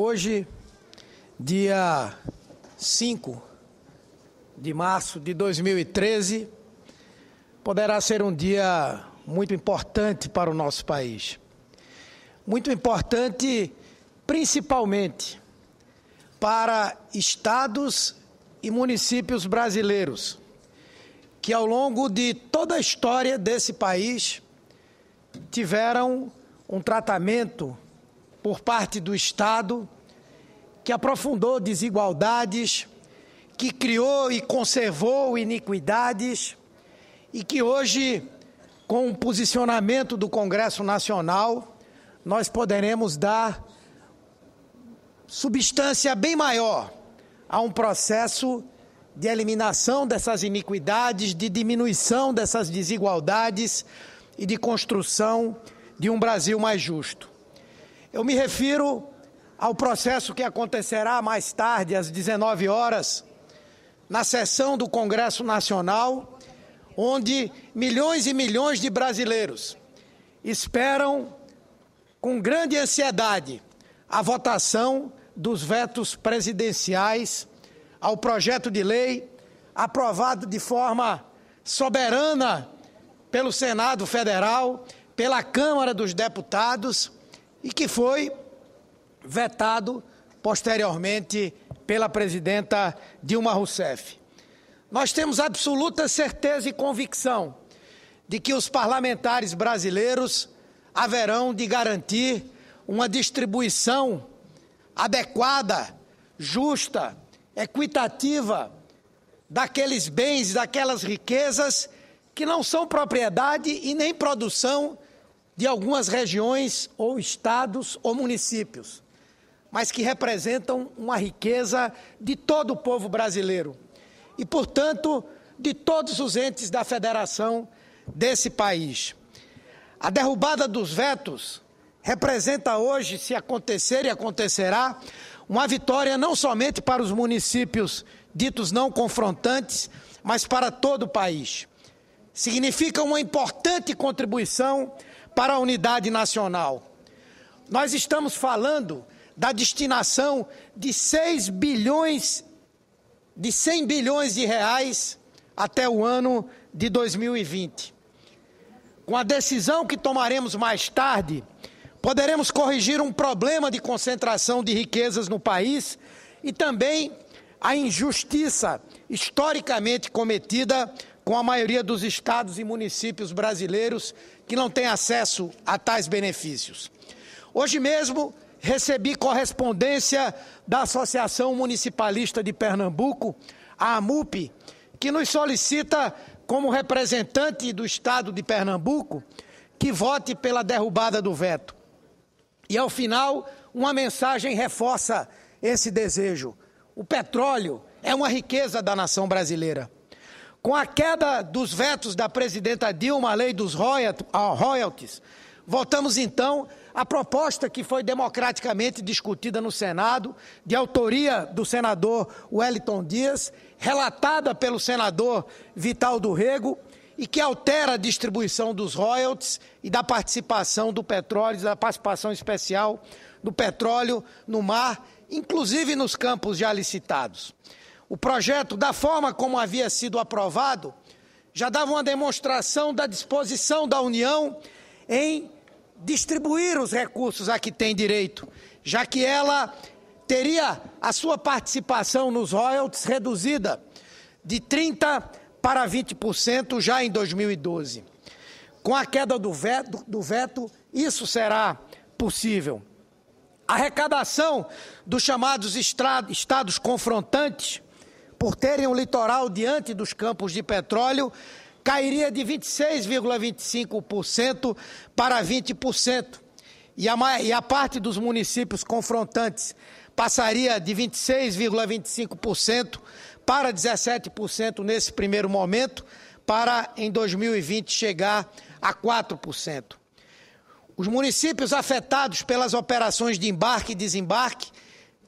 Hoje, dia 5 de março de 2013, poderá ser um dia muito importante para o nosso país. Muito importante, principalmente, para estados e municípios brasileiros, que ao longo de toda a história desse país tiveram um tratamento por parte do Estado que aprofundou desigualdades, que criou e conservou iniquidades e que hoje, com o posicionamento do Congresso Nacional, nós poderemos dar substância bem maior a um processo de eliminação dessas iniquidades, de diminuição dessas desigualdades e de construção de um Brasil mais justo. Eu me refiro ao processo que acontecerá mais tarde, às 19 horas, na sessão do Congresso Nacional, onde milhões e milhões de brasileiros esperam com grande ansiedade a votação dos vetos presidenciais ao projeto de lei aprovado de forma soberana pelo Senado Federal, pela Câmara dos Deputados e que foi vetado posteriormente pela presidenta Dilma Rousseff. Nós temos absoluta certeza e convicção de que os parlamentares brasileiros haverão de garantir uma distribuição adequada, justa, equitativa daqueles bens, daquelas riquezas que não são propriedade e nem produção de algumas regiões ou estados ou municípios, mas que representam uma riqueza de todo o povo brasileiro e, portanto, de todos os entes da federação desse país. A derrubada dos vetos representa hoje, se acontecer e acontecerá, uma vitória não somente para os municípios ditos não confrontantes, mas para todo o país. Significa uma importante contribuição para a unidade nacional. Nós estamos falando da destinação de 100 bilhões de reais até o ano de 2020. Com a decisão que tomaremos mais tarde, poderemos corrigir um problema de concentração de riquezas no país e também a injustiça historicamente cometida com a maioria dos estados e municípios brasileiros que não têm acesso a tais benefícios. Hoje mesmo recebi correspondência da Associação Municipalista de Pernambuco, a AMUP, que nos solicita, como representante do estado de Pernambuco, que vote pela derrubada do veto. E, ao final, uma mensagem reforça esse desejo. O petróleo é uma riqueza da nação brasileira. Com a queda dos vetos da presidenta Dilma, a lei dos royalties, voltamos então à proposta que foi democraticamente discutida no Senado, de autoria do senador Wellington Dias, relatada pelo senador Vital do Rego, e que altera a distribuição dos royalties e da participação do petróleo, da participação especial do petróleo no mar, inclusive nos campos já licitados. O projeto, da forma como havia sido aprovado, já dava uma demonstração da disposição da União em distribuir os recursos a que tem direito, já que ela teria a sua participação nos royalties reduzida de 30% para 20% já em 2012. Com a queda do veto, isso será possível. A arrecadação dos chamados estados confrontantes, por terem um litoral diante dos campos de petróleo, cairia de 26,25% para 20%. E a parte dos municípios confrontantes passaria de 26,25% para 17% nesse primeiro momento, para em 2020 chegar a 4%. Os municípios afetados pelas operações de embarque e desembarque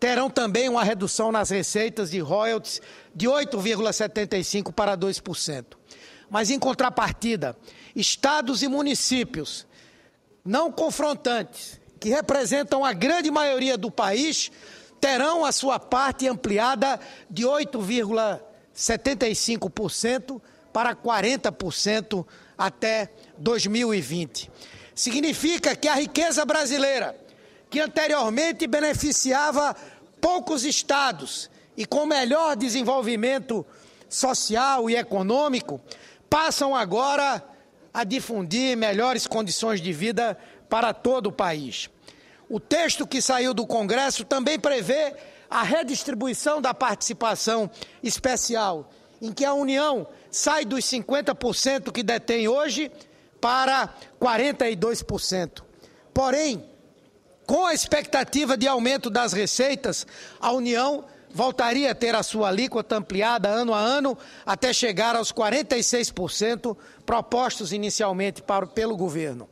terão também uma redução nas receitas de royalties de 8,75% para 2%. Mas, em contrapartida, estados e municípios não confrontantes, que representam a grande maioria do país, terão a sua parte ampliada de 8,75% para 40% até 2020. Significa que a riqueza brasileira, que anteriormente beneficiava poucos estados e com melhor desenvolvimento social e econômico, passam agora a difundir melhores condições de vida para todo o país. O texto que saiu do Congresso também prevê a redistribuição da participação especial, em que a União sai dos 50% que detém hoje para 42%. Porém, com a expectativa de aumento das receitas, a União voltaria a ter a sua alíquota ampliada ano a ano até chegar aos 46% propostos inicialmente pelo governo.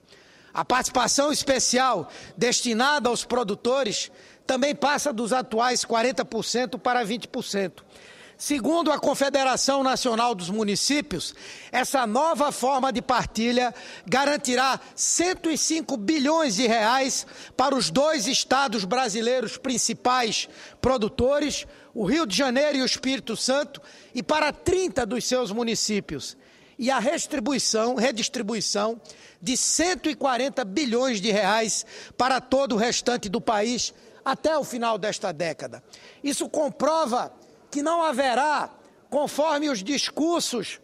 A participação especial destinada aos produtores também passa dos atuais 40% para 20%. Segundo a Confederação Nacional dos Municípios, essa nova forma de partilha garantirá 105 bilhões de reais para os 2 estados brasileiros principais produtores, o Rio de Janeiro e o Espírito Santo, e para 30 dos seus municípios. E a redistribuição de 140 bilhões de reais para todo o restante do país até o final desta década. Isso comprova que não haverá, conforme os discursos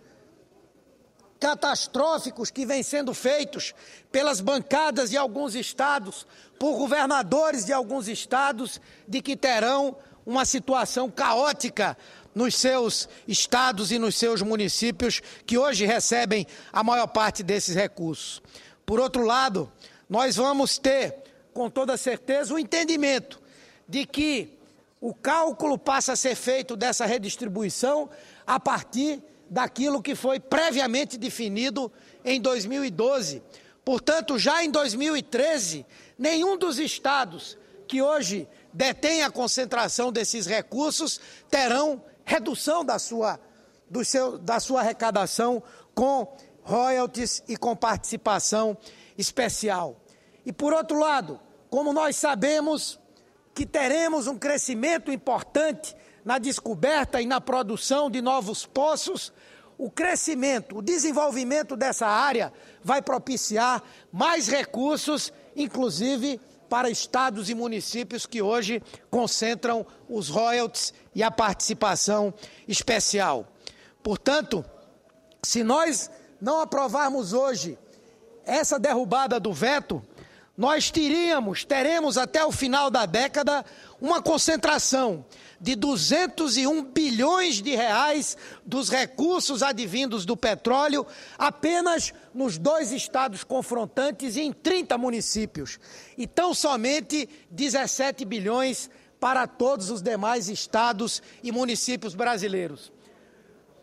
catastróficos que vêm sendo feitos pelas bancadas de alguns estados, por governadores de alguns estados, de que terão uma situação caótica nos seus estados e nos seus municípios, que hoje recebem a maior parte desses recursos. Por outro lado, nós vamos ter, com toda certeza, o entendimento de que o cálculo passa a ser feito dessa redistribuição a partir daquilo que foi previamente definido em 2012. Portanto, já em 2013, nenhum dos estados que hoje detêm a concentração desses recursos terão redução da sua arrecadação com royalties e com participação especial. E, por outro lado, como nós sabemos que teremos um crescimento importante na descoberta e na produção de novos poços, o crescimento, o desenvolvimento dessa área vai propiciar mais recursos, inclusive para estados e municípios que hoje concentram os royalties e a participação especial. Portanto, se nós não aprovarmos hoje essa derrubada do veto, nós teremos até o final da década uma concentração de 201 bilhões de reais dos recursos advindos do petróleo apenas nos 2 estados confrontantes e em 30 municípios. E tão somente 17 bilhões para todos os demais estados e municípios brasileiros.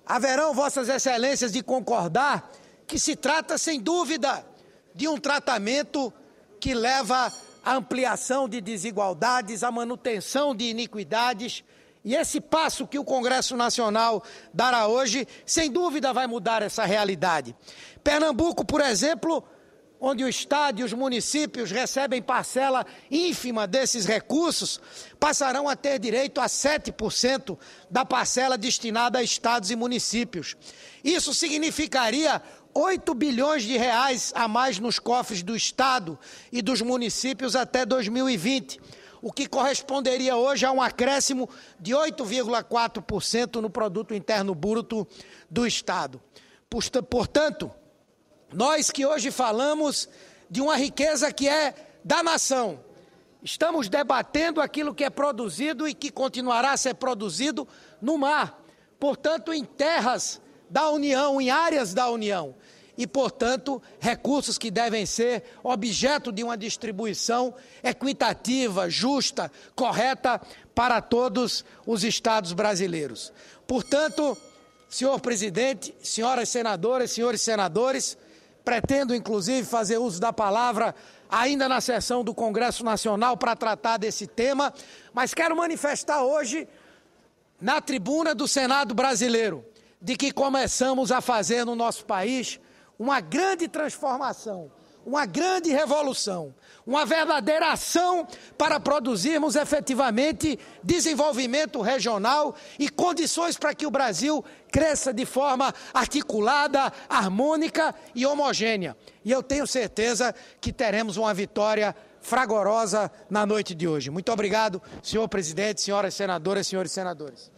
Haverão, Vossas Excelências, de concordar que se trata, sem dúvida, de um tratamento que leva à ampliação de desigualdades, à manutenção de iniquidades, e esse passo que o Congresso Nacional dará hoje, sem dúvida vai mudar essa realidade. Pernambuco, por exemplo, onde o Estado e os municípios recebem parcela ínfima desses recursos, passarão a ter direito a 7% da parcela destinada a estados e municípios. Isso significaria 8 bilhões de reais a mais nos cofres do Estado e dos municípios até 2020, o que corresponderia hoje a um acréscimo de 8,4% no Produto Interno Bruto do Estado. Portanto, nós que hoje falamos de uma riqueza que é da nação, estamos debatendo aquilo que é produzido e que continuará a ser produzido no mar, portanto, em terras da União, em áreas da União, e, portanto, recursos que devem ser objeto de uma distribuição equitativa, justa, correta para todos os estados brasileiros. Portanto, senhor presidente, senhoras senadoras, senhores senadores, pretendo, inclusive, fazer uso da palavra ainda na sessão do Congresso Nacional para tratar desse tema, mas quero manifestar hoje, na tribuna do Senado brasileiro, de que começamos a fazer no nosso país uma grande transformação, uma grande revolução, uma verdadeira ação para produzirmos efetivamente desenvolvimento regional e condições para que o Brasil cresça de forma articulada, harmônica e homogênea. E eu tenho certeza que teremos uma vitória fragorosa na noite de hoje. Muito obrigado, senhor presidente, senhoras senadoras, senhores senadores.